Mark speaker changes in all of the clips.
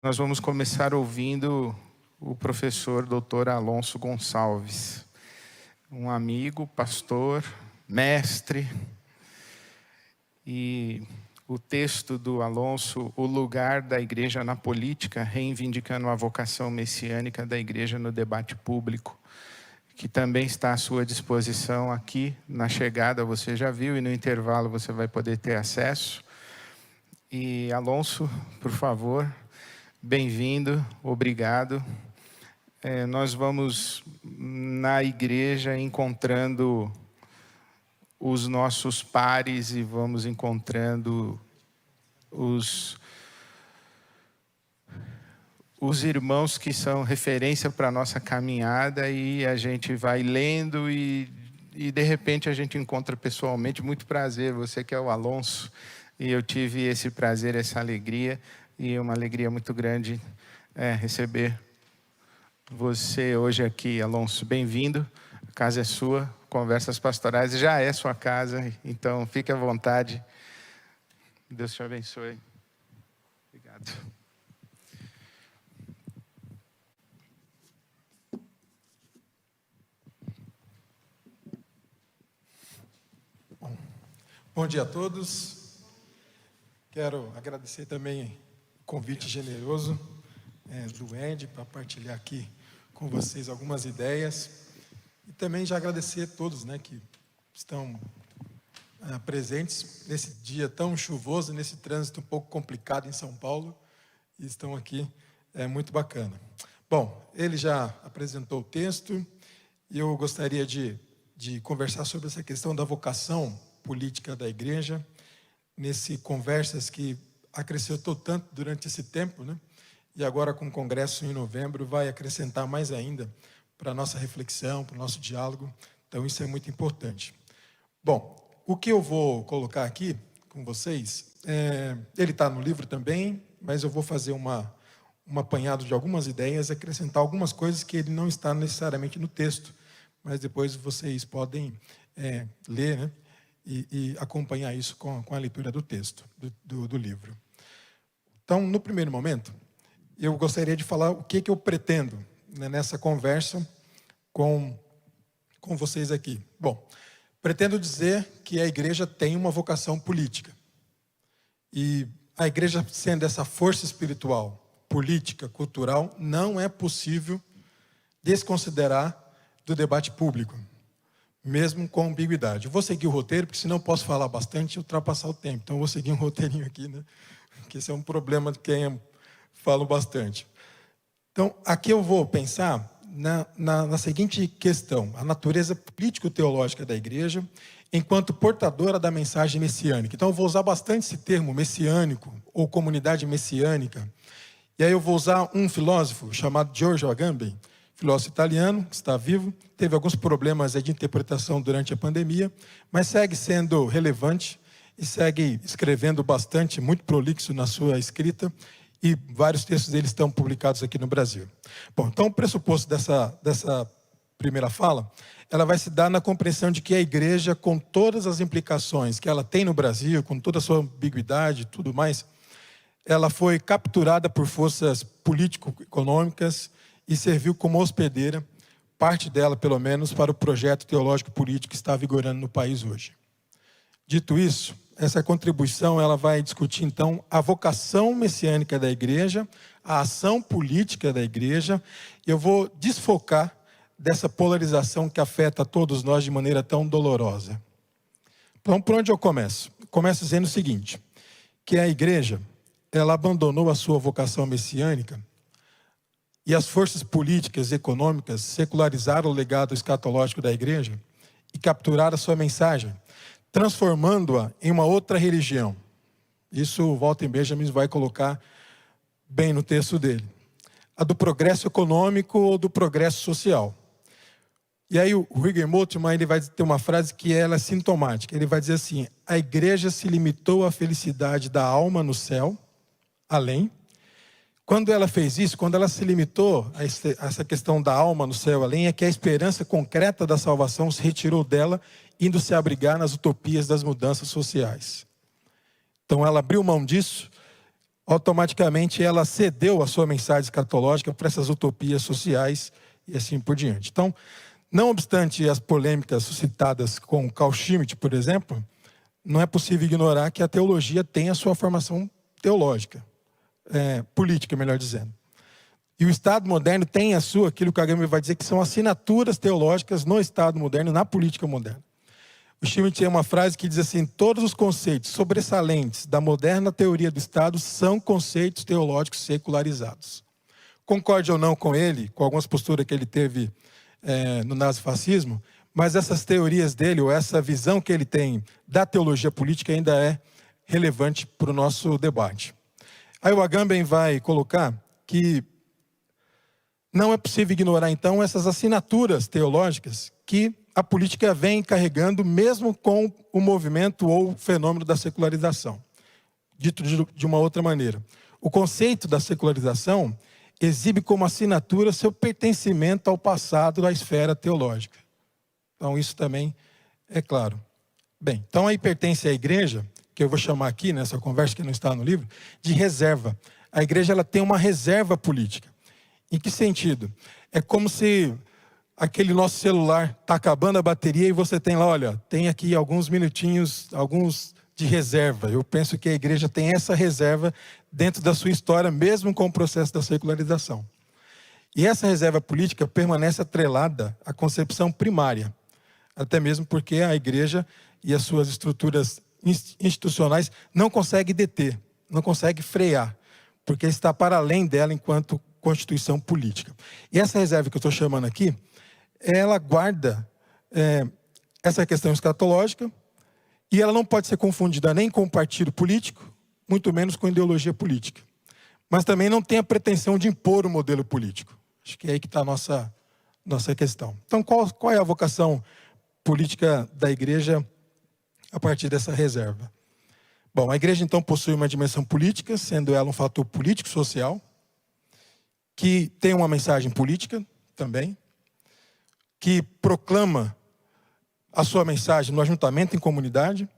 Speaker 1: Nós vamos começar ouvindo o professor Dr. Alonso Gonçalves, um amigo, pastor, mestre. E o texto do Alonso, O Lugar da Igreja na Política, reivindicando a vocação messiânica da Igreja no debate público, que também está à sua disposição aqui na chegada, você já viu, e no intervalo você vai poder ter acesso. E Alonso, por favor, bem-vindo, obrigado. Nós vamos na igreja encontrando os nossos pares e vamos encontrando os irmãos que são referência para a nossa caminhada, e a gente vai lendo e de repente a gente encontra pessoalmente. Muito prazer, você que é o Alonso, e eu tive esse prazer, essa alegria, e uma alegria muito grande receber você hoje aqui, Alonso. Bem-vindo, a casa é sua, Conversas Pastorais já é sua casa, então fique à vontade. Deus te abençoe. Obrigado.
Speaker 2: Bom dia a todos. Quero agradecer também o convite generoso do Ed para partilhar aqui com vocês algumas ideias. E também já agradecer a todos que estão presentes nesse dia tão chuvoso, nesse trânsito um pouco complicado em São Paulo, e estão aqui, muito bacana. Bom, ele já apresentou o texto, e eu gostaria de conversar sobre essa questão da vocação política da igreja, nesse Conversas que acrescentou tanto durante esse tempo, e agora com o congresso em novembro vai acrescentar mais ainda para a nossa reflexão, para o nosso diálogo. Então isso é muito importante. Bom, o que eu vou colocar aqui com vocês, ele está no livro também, mas eu vou fazer um apanhado de algumas ideias, acrescentar algumas coisas que ele não está necessariamente no texto, mas depois vocês podem ler, e acompanhar isso com a leitura do texto, do livro. Então, no primeiro momento, eu gostaria de falar o que eu pretendo nessa conversa com vocês aqui. Bom, pretendo dizer que a igreja tem uma vocação política. E a igreja, sendo essa força espiritual, política, cultural, não é possível desconsiderar do debate público, mesmo com ambiguidade. Eu vou seguir o roteiro, porque senão eu posso falar bastante e ultrapassar o tempo. Então eu vou seguir um roteirinho aqui, porque esse é um problema de quem falo bastante. Então, aqui eu vou pensar na seguinte questão: a natureza político-teológica da igreja enquanto portadora da mensagem messiânica. Então eu vou usar bastante esse termo messiânico, ou comunidade messiânica. E aí eu vou usar um filósofo chamado Giorgio Agamben, filósofo italiano, que está vivo, teve alguns problemas de interpretação durante a pandemia, mas segue sendo relevante e segue escrevendo bastante, muito prolixo na sua escrita, e vários textos dele estão publicados aqui no Brasil. Bom, então o pressuposto dessa primeira fala, ela vai se dar na compreensão de que a igreja, com todas as implicações que ela tem no Brasil, com toda a sua ambiguidade e tudo mais, ela foi capturada por forças político-econômicas e serviu como hospedeira, parte dela pelo menos, para o projeto teológico-político que está vigorando no país hoje. Dito isso, essa contribuição ela vai discutir então a vocação messiânica da igreja, a ação política da igreja, e eu vou desfocar dessa polarização que afeta todos nós de maneira tão dolorosa. Então, por onde eu começo? Começo dizendo o seguinte, que a igreja, ela abandonou a sua vocação messiânica, e as forças políticas e econômicas secularizaram o legado escatológico da igreja e capturaram a sua mensagem, transformando-a em uma outra religião. Isso o Walter Benjamin vai colocar bem no texto dele. A do progresso econômico ou do progresso social. E aí o Rüger Moltmann, ele vai ter uma frase que ela é sintomática. Ele vai dizer assim: a igreja se limitou à felicidade da alma no céu, além. Quando ela fez isso, quando ela se limitou a essa questão da alma no céu além, é que a esperança concreta da salvação se retirou dela, indo se abrigar nas utopias das mudanças sociais. Então ela abriu mão disso, automaticamente ela cedeu a sua mensagem escatológica para essas utopias sociais e assim por diante. Então, não obstante as polêmicas suscitadas com Carl Schmitt, por exemplo, não é possível ignorar que a teologia tem a sua formação teológica, política, melhor dizendo. E o Estado moderno tem a sua, aquilo que a Agamben vai dizer que são assinaturas teológicas no Estado moderno, na política moderna. O Schmitt tem uma frase que diz assim: todos os conceitos sobressalentes da moderna teoria do Estado são conceitos teológicos secularizados. Concorde ou não com ele, com algumas posturas que ele teve no nazifascismo, mas essas teorias dele, ou essa visão que ele tem da teologia política ainda é relevante para o nosso debate. Aí o Agamben vai colocar que não é possível ignorar, então, essas assinaturas teológicas que a política vem carregando, mesmo com o movimento ou fenômeno da secularização. Dito de uma outra maneira, o conceito da secularização exibe como assinatura seu pertencimento ao passado da esfera teológica. Então, isso também é claro. Bem, então aí pertence à igreja, que eu vou chamar aqui, nessa conversa que não está no livro, de reserva. A igreja ela tem uma reserva política. Em que sentido? É como se aquele nosso celular está acabando a bateria e você tem lá, olha, tem aqui alguns minutinhos, alguns de reserva. Eu penso que a igreja tem essa reserva dentro da sua história, mesmo com o processo da secularização. E essa reserva política permanece atrelada à concepção primária, até mesmo porque a igreja e as suas estruturas institucionais não conseguem deter, não conseguem frear, porque está para além dela enquanto constituição política. E essa reserva que eu estou chamando aqui, ela guarda essa questão escatológica e ela não pode ser confundida nem com partido político, muito menos com ideologia política. Mas também não tem a pretensão de impor o modelo político. Acho que é aí que está a nossa questão. Então, qual é a vocação política da igreja a partir dessa reserva? Bom, a igreja então possui uma dimensão política, sendo ela um fator político-social, que tem uma mensagem política também, que proclama a sua mensagem no ajuntamento em comunidade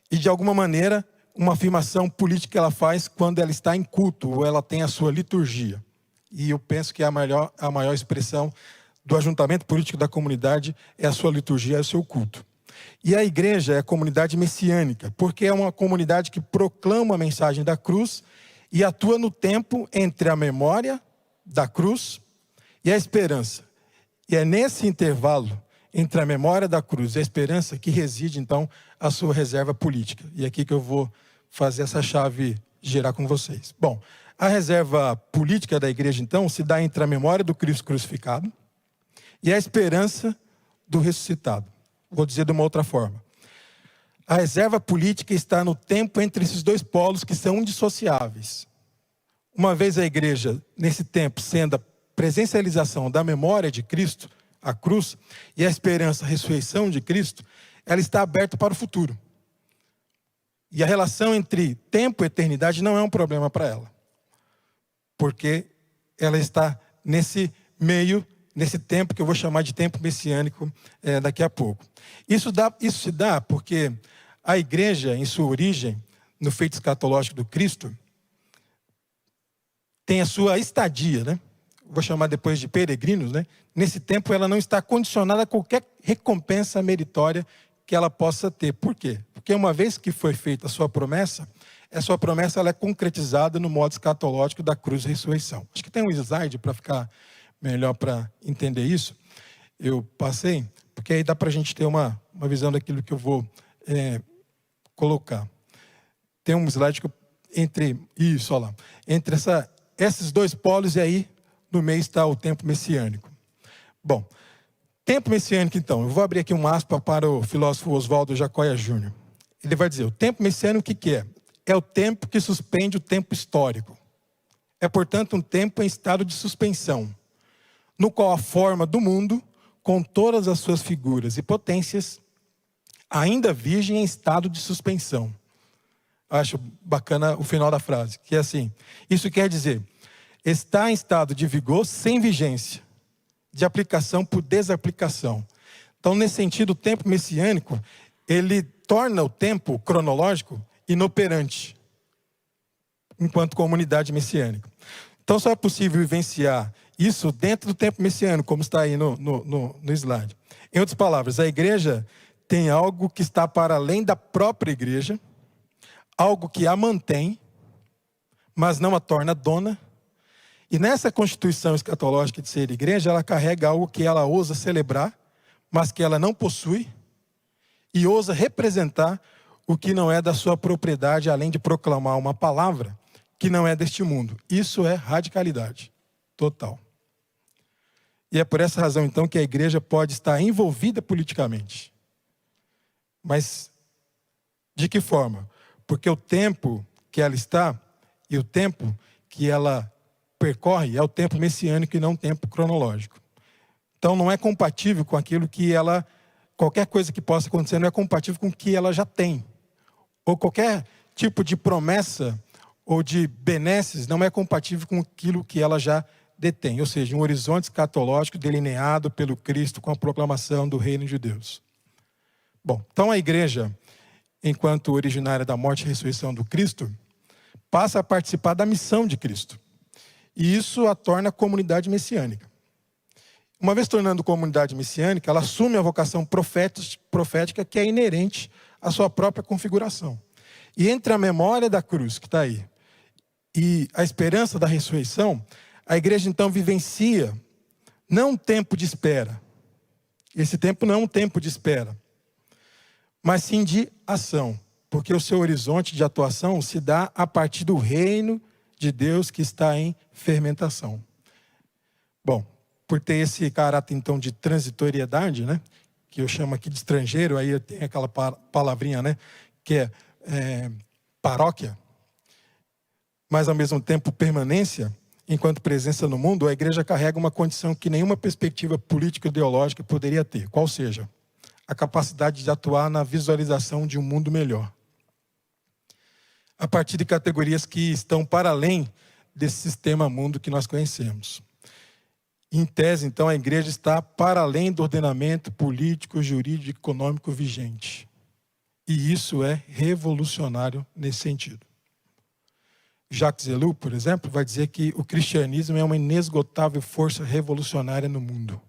Speaker 2: e, de alguma maneira, uma afirmação política que ela faz quando ela está em culto ou ela tem a sua liturgia. E eu penso que a maior expressão do ajuntamento político da comunidade é a sua liturgia, é o seu culto. E a igreja é a comunidade messiânica, porque é uma comunidade que proclama a mensagem da cruz e atua no tempo entre a memória da cruz e a esperança. E é nesse intervalo entre a memória da cruz e a esperança que reside, então, a sua reserva política. E é aqui que eu vou fazer essa chave girar com vocês. Bom, a reserva política da igreja, então, se dá entre a memória do Cristo crucificado e a esperança do ressuscitado. Vou dizer de uma outra forma. A reserva política está no tempo entre esses dois polos que são indissociáveis. Uma vez a igreja, nesse tempo, sendo a presencialização da memória de Cristo, a cruz, e a esperança, a ressurreição de Cristo, ela está aberta para o futuro. E a relação entre tempo e eternidade não é um problema para ela. Porque ela está nesse meio, nesse tempo que eu vou chamar de tempo messiânico daqui a pouco. Isso se dá porque a igreja, em sua origem, no feito escatológico do Cristo, tem a sua estadia, né? Vou chamar depois de peregrinos, né? Nesse tempo ela não está condicionada a qualquer recompensa meritória que ela possa ter. Por quê? Porque uma vez que foi feita a sua promessa ela é concretizada no modo escatológico da cruz e ressurreição. Acho que tem um slide para ficar melhor para entender isso. Eu passei, porque aí dá para a gente ter uma visão daquilo que eu vou colocar. Tem um slide que entre esses dois polos, e aí no meio está o tempo messiânico. Bom, tempo messiânico então, eu vou abrir aqui um aspa para o filósofo Oswaldo Jacóia Júnior. Ele vai dizer, o tempo messiânico o que é? É o tempo que suspende o tempo histórico. É, portanto, um tempo em estado de suspensão, no qual a forma do mundo, com todas as suas figuras e potências, ainda virgem em estado de suspensão. Acho bacana o final da frase, que é assim, isso quer dizer, está em estado de vigor sem vigência, de aplicação por desaplicação. Então, nesse sentido, o tempo messiânico, ele torna o tempo cronológico inoperante. enquanto comunidade messiânica. Então, só é possível vivenciar isso dentro do tempo messiânico, como está aí no slide. Em outras palavras, a igreja tem algo que está para além da própria igreja, algo que a mantém, mas não a torna dona. E nessa constituição escatológica de ser igreja, ela carrega algo que ela ousa celebrar, mas que ela não possui, e ousa representar o que não é da sua propriedade, além de proclamar uma palavra que não é deste mundo. Isso é radicalidade total. E é por essa razão, então, que a igreja pode estar envolvida politicamente. Mas de que forma? Porque o tempo que ela está e o tempo que ela percorre é o tempo messiânico e não o tempo cronológico. Então não é compatível com aquilo que ela... Qualquer coisa que possa acontecer não é compatível com o que ela já tem. Ou qualquer tipo de promessa ou de benesses não é compatível com aquilo que ela já detém. Ou seja, um horizonte escatológico delineado pelo Cristo com a proclamação do reino de Deus. Bom, então a igreja, enquanto originária da morte e ressurreição do Cristo, passa a participar da missão de Cristo. E isso a torna comunidade messiânica. Uma vez tornando comunidade messiânica, ela assume a vocação profética que é inerente à sua própria configuração. E entre a memória da cruz, que está aí, e a esperança da ressurreição, a igreja então vivencia não um tempo de espera. Esse tempo não é um tempo de espera, mas sim de ação. Porque o seu horizonte de atuação se dá a partir do reino de Deus que está em fermentação. Bom, por ter esse caráter, então, de transitoriedade, né, que eu chamo aqui de estrangeiro, aí tem aquela palavrinha, né, que é paróquia, mas, ao mesmo tempo, permanência, enquanto presença no mundo, a igreja carrega uma condição que nenhuma perspectiva político-ideológica poderia ter, qual seja a capacidade de atuar na visualização de um mundo melhor, a partir de categorias que estão para além desse sistema mundo que nós conhecemos. Em tese, então, a igreja está para além do ordenamento político, jurídico e econômico vigente. E isso é revolucionário nesse sentido. Jacques Ellul, por exemplo, vai dizer que o cristianismo é uma inesgotável força revolucionária no mundo.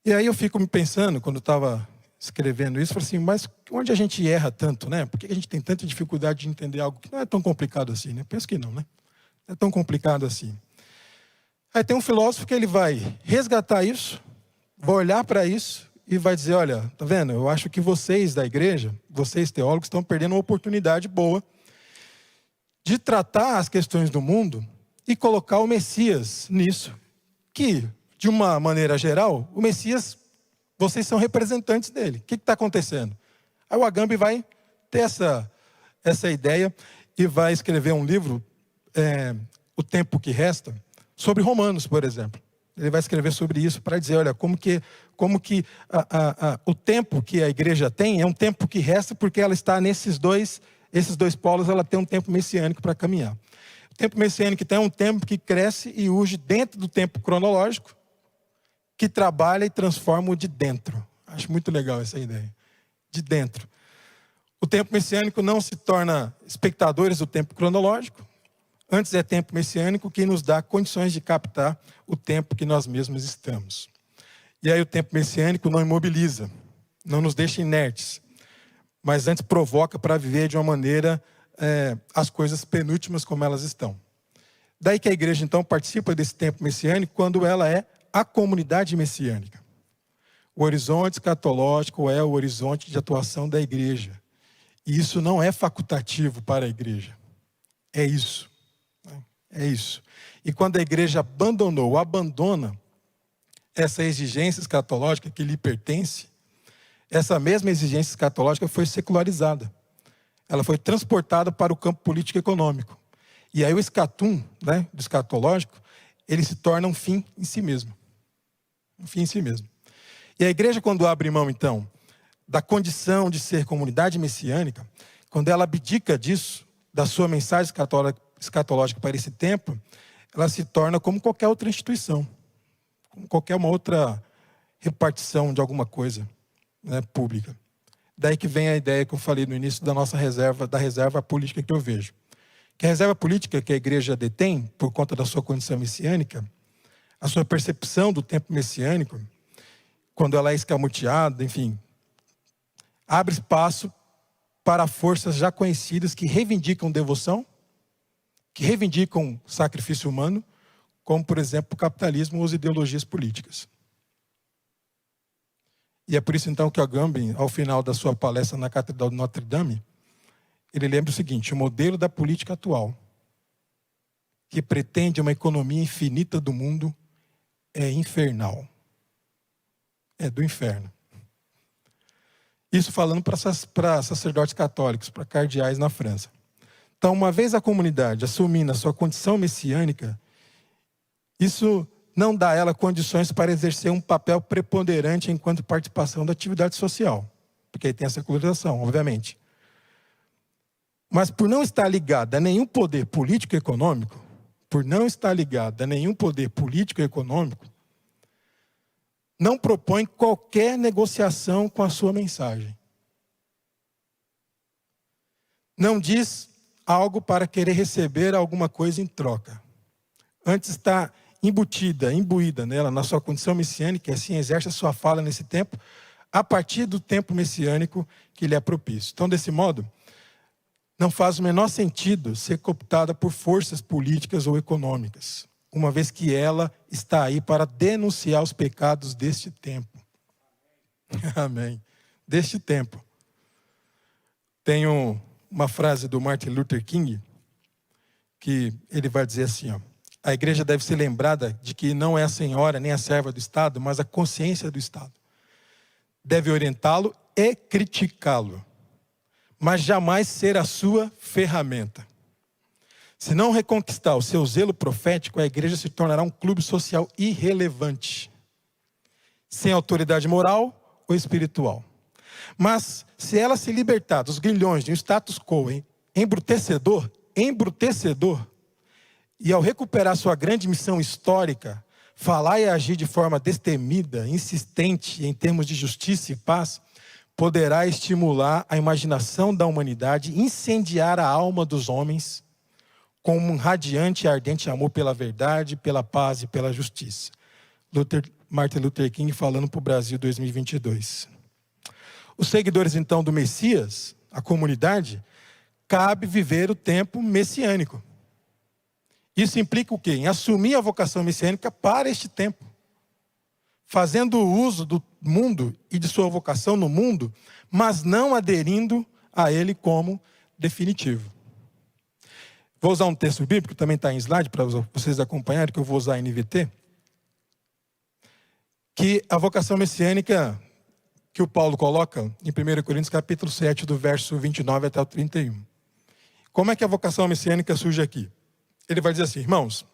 Speaker 2: E aí eu fico me pensando, quando eu estava escrevendo isso, falei assim, mas onde a gente erra tanto, né? Por que a gente tem tanta dificuldade de entender algo que não é tão complicado assim, né? Penso que não, né? Não é tão complicado assim. Aí tem um filósofo que ele vai resgatar isso, vai olhar para isso e vai dizer, olha, tá vendo? Eu acho que vocês da igreja, vocês teólogos, estão perdendo uma oportunidade boa de tratar as questões do mundo e colocar o Messias nisso. Que, de uma maneira geral, o Messias, vocês são representantes dele. O que está acontecendo? Aí o Agamben vai ter essa ideia e vai escrever um livro, O Tempo que Resta, sobre Romanos, por exemplo. Ele vai escrever sobre isso para dizer, olha, como que o tempo que a igreja tem é um tempo que resta porque ela está esses dois polos, ela tem um tempo messiânico para caminhar. O tempo messiânico, então, é um tempo que cresce e urge dentro do tempo cronológico, que trabalha e transforma o de dentro. Acho muito legal essa ideia. De dentro. O tempo messiânico não se torna espectadores do tempo cronológico. Antes é tempo messiânico que nos dá condições de captar o tempo que nós mesmos estamos. E aí o tempo messiânico não imobiliza, não nos deixa inertes, mas antes provoca para viver de uma maneira as coisas penúltimas como elas estão. Daí que a igreja, então, participa desse tempo messiânico quando ela é a comunidade messiânica. O horizonte escatológico é o horizonte de atuação da igreja. E isso não é facultativo para a igreja. É isso. É isso. E quando a igreja abandona essa exigência escatológica que lhe pertence, essa mesma exigência escatológica foi secularizada. Ela foi transportada para o campo político e econômico. E aí o escatum, né, do escatológico, ele se torna um fim em si mesmo. Um fim em si mesmo. E a igreja, quando abre mão, então, da condição de ser comunidade messiânica, quando ela abdica disso, da sua mensagem escatológica para esse tempo, ela se torna como qualquer outra instituição, como qualquer uma outra repartição de alguma coisa, né, pública. Daí que vem a ideia que eu falei no início da nossa reserva, da reserva política que eu vejo. Que a reserva política que a igreja detém, por conta da sua condição messiânica, a sua percepção do tempo messiânico, quando ela é escamoteada, enfim, abre espaço para forças já conhecidas que reivindicam devoção, que reivindicam sacrifício humano, como, por exemplo, o capitalismo ou as ideologias políticas. E é por isso, então, que Agamben, ao final da sua palestra na Catedral de Notre Dame, ele lembra o seguinte: o modelo da política atual, que pretende uma economia infinita do mundo, é infernal. É do inferno. Isso falando para sacerdotes católicos, para cardeais na França. Então, uma vez a comunidade assumindo a sua condição messiânica, isso não dá a ela condições para exercer um papel preponderante enquanto participação da atividade social. Porque aí tem a secularização, obviamente. Mas por não estar ligada a nenhum poder político e econômico, não propõe qualquer negociação com a sua mensagem. Não diz algo para querer receber alguma coisa em troca. Antes está imbuída nela, na sua condição messiânica, e assim exerce a sua fala nesse tempo, a partir do tempo messiânico que lhe é propício. Então, desse modo, não faz o menor sentido ser cooptada por forças políticas ou econômicas, uma vez que ela está aí para denunciar os pecados deste tempo. Amém. Deste tempo. Tenho uma frase do Martin Luther King, que ele vai dizer assim, ó: a igreja deve ser lembrada de que não é a senhora nem a serva do Estado, mas a consciência do Estado. Deve orientá-lo e criticá-lo, mas jamais ser a sua ferramenta. Se não reconquistar o seu zelo profético, a igreja se tornará um clube social irrelevante, sem autoridade moral ou espiritual. Mas, se ela se libertar dos grilhões de um status quo embrutecedor, e ao recuperar sua grande missão histórica, falar e agir de forma destemida, insistente em termos de justiça e paz, poderá estimular a imaginação da humanidade, incendiar a alma dos homens com um radiante e ardente amor pela verdade, pela paz e pela justiça. Martin Luther King falando para o Brasil 2022. Os seguidores, então, do Messias, a comunidade, cabe viver o tempo messiânico. Isso implica o quê? Em assumir a vocação messiânica para este tempo, fazendo uso do mundo e de sua vocação no mundo, mas não aderindo a ele como definitivo. Vou usar um texto bíblico, também está em slide, para vocês acompanharem, que eu vou usar a NVT, que a vocação messiânica que o Paulo coloca em 1 Coríntios capítulo 7, do verso 29 até o 31. Como é que a vocação messiânica surge aqui? Ele vai dizer assim: irmãos,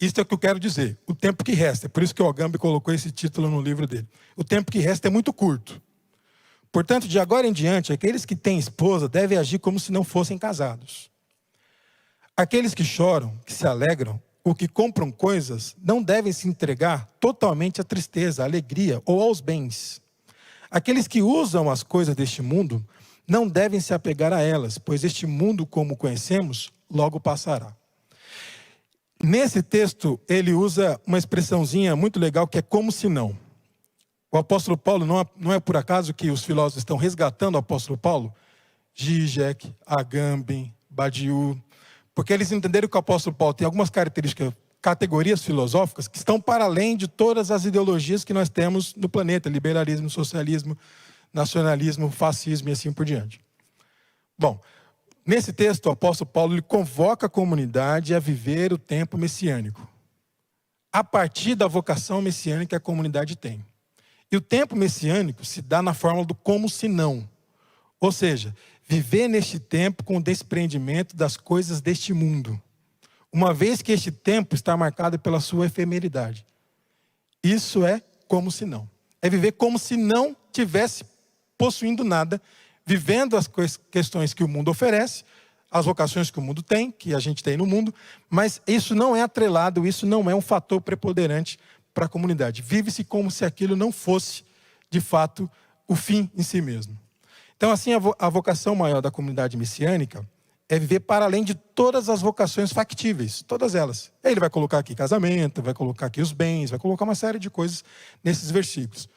Speaker 2: isto é o que eu quero dizer, o tempo que resta, é por isso que o Agamben colocou esse título no livro dele. O tempo que resta é muito curto. Portanto, de agora em diante, aqueles que têm esposa devem agir como se não fossem casados. Aqueles que choram, que se alegram, ou que compram coisas, não devem se entregar totalmente à tristeza, à alegria ou aos bens. Aqueles que usam as coisas deste mundo, não devem se apegar a elas, pois este mundo, como conhecemos, logo passará. Nesse texto, ele usa uma expressãozinha muito legal, que é como se não. O apóstolo Paulo, não é por acaso que os filósofos estão resgatando o apóstolo Paulo? Zizek, Agamben, Badiou, porque eles entenderam que o apóstolo Paulo tem algumas categorias filosóficas que estão para além de todas as ideologias que nós temos no planeta: liberalismo, socialismo, nacionalismo, fascismo e assim por diante. Bom, nesse texto, o apóstolo Paulo ele convoca a comunidade a viver o tempo messiânico, a partir da vocação messiânica que a comunidade tem. E o tempo messiânico se dá na fórmula do como se não. Ou seja, viver neste tempo com o desprendimento das coisas deste mundo, uma vez que este tempo está marcado pela sua efemeridade. Isso é como se não. É viver como se não tivesse possuindo nada, vivendo as questões que o mundo oferece, as vocações que o mundo tem, que a gente tem no mundo, mas isso não é atrelado, isso não é um fator preponderante para a comunidade. Vive-se como se aquilo não fosse, de fato, o fim em si mesmo. Então, assim, a vocação maior da comunidade messiânica é viver para além de todas as vocações factíveis, todas elas. Ele vai colocar aqui casamento, vai colocar aqui os bens, vai colocar uma série de coisas nesses versículos.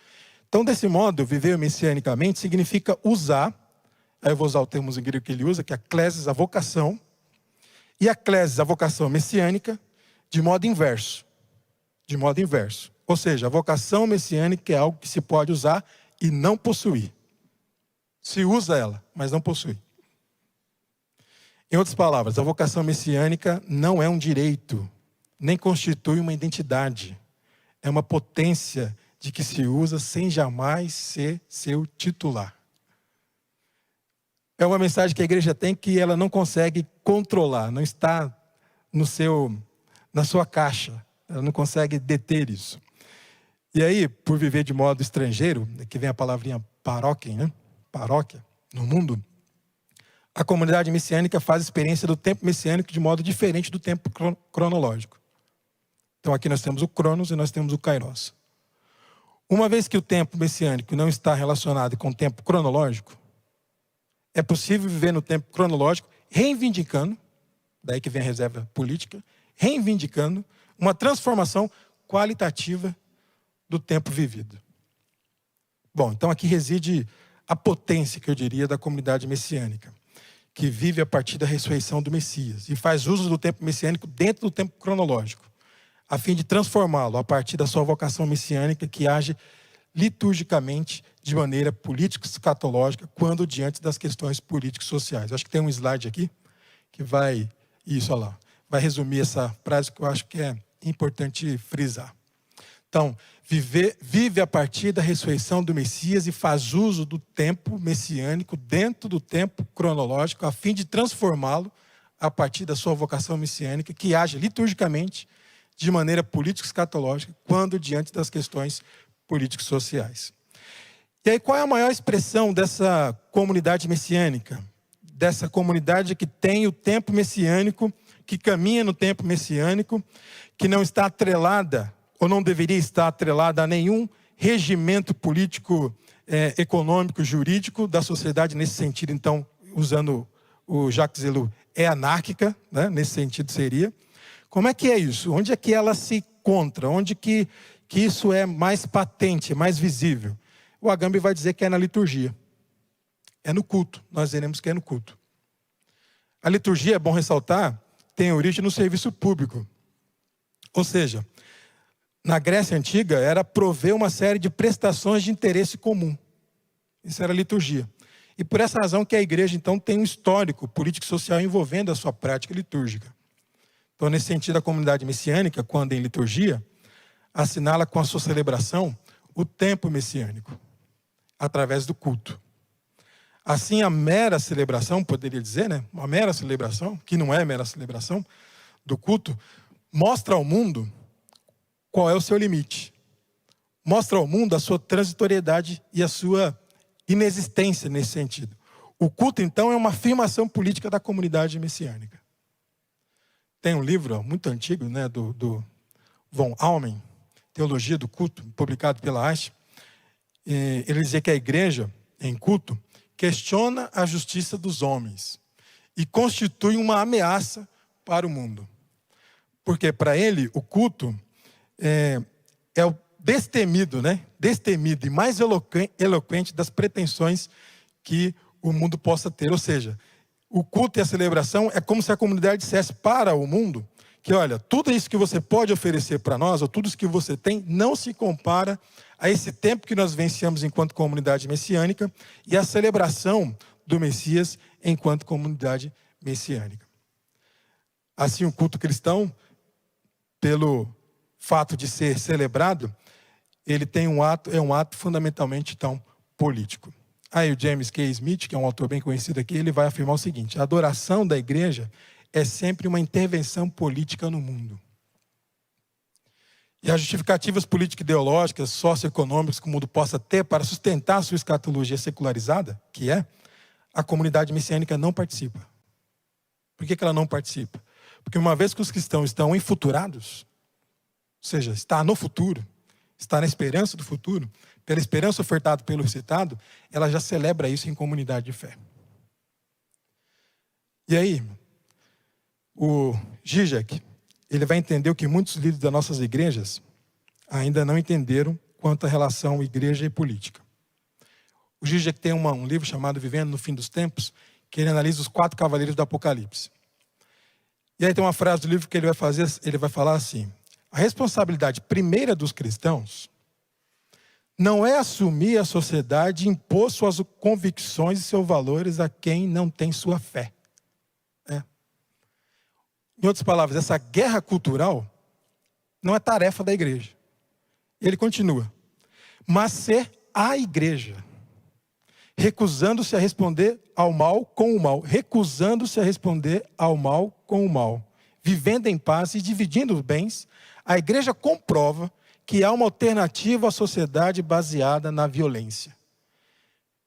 Speaker 2: Então, desse modo, viver messianicamente significa usar, aí eu vou usar o termo em grego que ele usa, que é a klesis, a vocação, e a klesis, a vocação messiânica, de modo inverso. De modo inverso. Ou seja, a vocação messiânica é algo que se pode usar e não possuir. Se usa ela, mas não possui. Em outras palavras, a vocação messiânica não é um direito, nem constitui uma identidade. É uma potência de que se usa sem jamais ser seu titular. É uma mensagem que a igreja tem que ela não consegue controlar, não está na sua caixa, ela não consegue deter isso. E aí, por viver de modo estrangeiro, aqui vem a palavrinha paróquia, né? Paróquia, no mundo, a comunidade messiânica faz experiência do tempo messiânico de modo diferente do tempo cronológico. Então aqui nós temos o Cronos e nós temos o Kairos. Uma vez que o tempo messiânico não está relacionado com o tempo cronológico, é possível viver no tempo cronológico reivindicando, daí que vem a reserva política, reivindicando uma transformação qualitativa do tempo vivido. Bom, então aqui reside a potência, que eu diria, da comunidade messiânica, que vive a partir da ressurreição do Messias e faz uso do tempo messiânico dentro do tempo cronológico, a fim de transformá-lo a partir da sua vocação messiânica, que age liturgicamente de maneira político-escatológica quando diante das questões políticos sociais. Acho que tem um slide aqui que vai resumir essa frase que eu acho que é importante frisar. Então, vive a partir da ressurreição do Messias e faz uso do tempo messiânico dentro do tempo cronológico, a fim de transformá-lo a partir da sua vocação messiânica, que age liturgicamente de maneira político-escatológica quando diante das questões políticos sociais. E aí, qual é a maior expressão dessa comunidade messiânica? Dessa comunidade que tem o tempo messiânico, que caminha no tempo messiânico, que não está atrelada ou não deveria estar atrelada a nenhum regimento político, econômico, jurídico da sociedade nesse sentido. Então, usando o Jacques Ellul, é anárquica, né? Nesse sentido seria. Como é que é isso? Onde é que ela se encontra? Onde que isso é mais patente, mais visível? O Agamben vai dizer que é na liturgia. É no culto. Nós veremos que é no culto. A liturgia, é bom ressaltar, tem origem no serviço público. Ou seja, na Grécia Antiga, era prover uma série de prestações de interesse comum. Isso era a liturgia. E por essa razão que a igreja, então, tem um histórico político e social envolvendo a sua prática litúrgica. Então, nesse sentido, a comunidade messiânica, quando em liturgia, assinala com a sua celebração o tempo messiânico, através do culto. Assim, a mera celebração, poderia dizer, né? Uma mera celebração, que não é mera celebração, do culto, mostra ao mundo qual é o seu limite. Mostra ao mundo a sua transitoriedade e a sua inexistência nesse sentido. O culto, então, é uma afirmação política da comunidade messiânica. Tem um livro muito antigo, né, do von Aumen, Teologia do Culto, publicado pela Asch. Ele dizia que a igreja, em culto, questiona a justiça dos homens e constitui uma ameaça para o mundo. Porque, para ele, o culto é o destemido, né? Destemido e mais eloquente das pretensões que o mundo possa ter. Ou seja, o culto e a celebração é como se a comunidade dissesse para o mundo que, olha, tudo isso que você pode oferecer para nós, ou tudo isso que você tem, não se compara a esse tempo que nós venciamos enquanto comunidade messiânica e a celebração do Messias enquanto comunidade messiânica. Assim, o culto cristão, pelo fato de ser celebrado, ele tem é um ato fundamentalmente, então, político. Aí o James K. Smith, que é um autor bem conhecido aqui, ele vai afirmar o seguinte: a adoração da igreja é sempre uma intervenção política no mundo. E as justificativas político-ideológicas, socioeconômicas que o mundo possa ter para sustentar a sua escatologia secularizada, que é, a comunidade messiânica não participa. Por que ela não participa? Porque uma vez que os cristãos estão enfuturados, ou seja, está no futuro, está na esperança do futuro, pela esperança ofertada pelo citado, ela já celebra isso em comunidade de fé. E aí, o Zizek, ele vai entender o que muitos líderes das nossas igrejas ainda não entenderam quanto à relação igreja e política. O Zizek tem um livro chamado Vivendo no Fim dos Tempos, que ele analisa os 4 cavaleiros do Apocalipse. E aí tem uma frase do livro que ele vai falar assim: a responsabilidade primeira dos cristãos não é assumir a sociedade e impor suas convicções e seus valores a quem não tem sua fé. Em outras palavras, essa guerra cultural não é tarefa da igreja. Ele continua: mas ser a igreja, recusando-se a responder ao mal com o mal, recusando-se a responder ao mal com o mal, vivendo em paz e dividindo os bens, a igreja comprova que há uma alternativa à sociedade baseada na violência.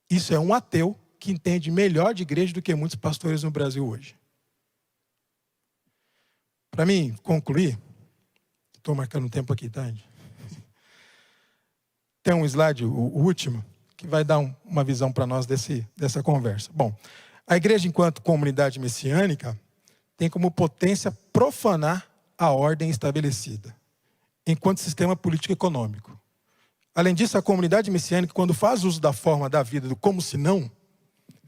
Speaker 2: Isso é um ateu que entende melhor de igreja do que muitos pastores no Brasil hoje. Para mim concluir, estou marcando um tempo aqui, tá? Tem um slide, o último, que vai dar uma visão para nós dessa conversa. Bom, a igreja, enquanto comunidade messiânica, tem como potência profanar a ordem estabelecida, enquanto sistema político-econômico. Além disso, a comunidade messiânica, quando faz uso da forma da vida, do como se não,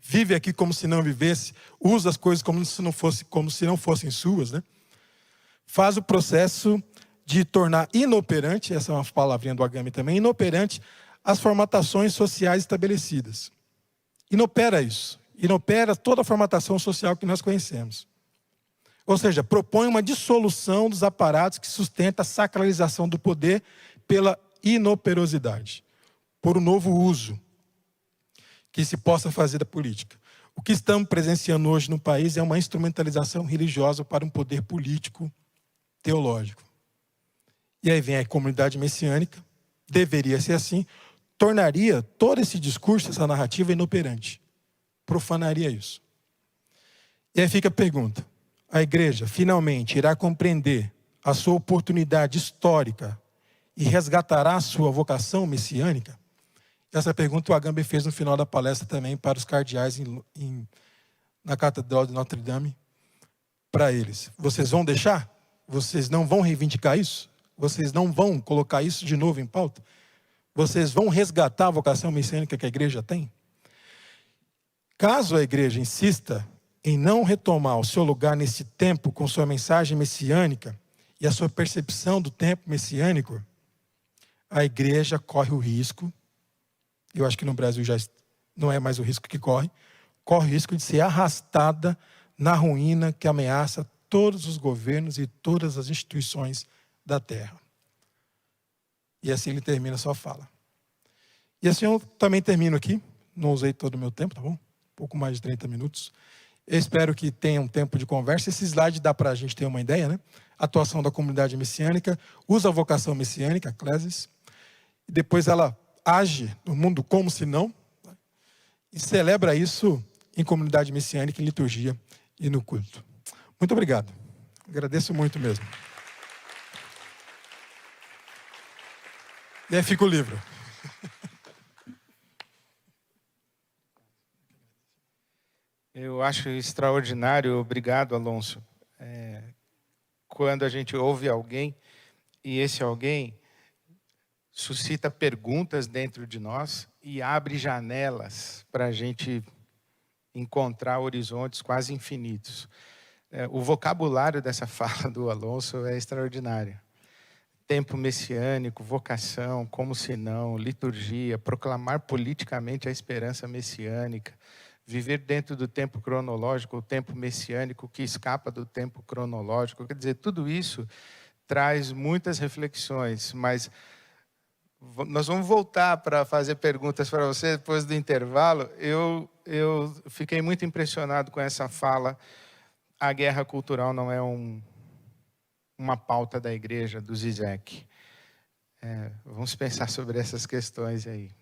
Speaker 2: vive aqui como se não vivesse, usa as coisas como se não fossem suas, né? Faz o processo de tornar inoperante, essa é uma palavrinha do Agami também, inoperante as formatações sociais estabelecidas. Inopera isso. Inopera toda a formatação social que nós conhecemos. Ou seja, propõe uma dissolução dos aparatos que sustenta a sacralização do poder pela inoperosidade, por um novo uso que se possa fazer da política. O que estamos presenciando hoje no país é uma instrumentalização religiosa para um poder político teológico. E aí vem a comunidade messiânica, deveria ser assim, tornaria todo esse discurso, essa narrativa inoperante. Profanaria isso. E aí fica a pergunta: a igreja finalmente irá compreender a sua oportunidade histórica e resgatará a sua vocação messiânica? Essa pergunta o Agamben fez no final da palestra também para os cardeais na Catedral de Notre Dame, para eles. Vocês vão deixar? Vocês não vão reivindicar isso? Vocês não vão colocar isso de novo em pauta? Vocês vão resgatar a vocação messiânica que a igreja tem? Caso a igreja insista em não retomar o seu lugar nesse tempo com sua mensagem messiânica e a sua percepção do tempo messiânico, a igreja corre o risco, eu acho que no Brasil já não é mais o risco que corre o risco de ser arrastada na ruína que ameaça todos os governos e todas as instituições da terra. E assim ele termina a sua fala. E assim eu também termino aqui, não usei todo o meu tempo, tá bom? Pouco mais de 30 minutos. Eu espero que tenha um tempo de conversa. Esse slide dá para a gente ter uma ideia, né? Atuação da comunidade messiânica, usa a vocação messiânica, Eclésias, e depois ela age no mundo como se não, e celebra isso em comunidade messiânica, em liturgia e no culto. Muito obrigado. Agradeço muito mesmo. E aí fica o livro.
Speaker 1: Eu acho extraordinário, obrigado, Alonso. Quando a gente ouve alguém, e esse alguém suscita perguntas dentro de nós e abre janelas para a gente encontrar horizontes quase infinitos. O vocabulário dessa fala do Alonso é extraordinário. Tempo messiânico, vocação, como se não, liturgia, proclamar politicamente a esperança messiânica, viver dentro do tempo cronológico, o tempo messiânico que escapa do tempo cronológico. Quer dizer, tudo isso traz muitas reflexões, mas nós vamos voltar para fazer perguntas para você depois do intervalo. Eu fiquei muito impressionado com essa fala. A guerra cultural não é uma pauta da igreja, do Zizek. Vamos pensar sobre essas questões aí.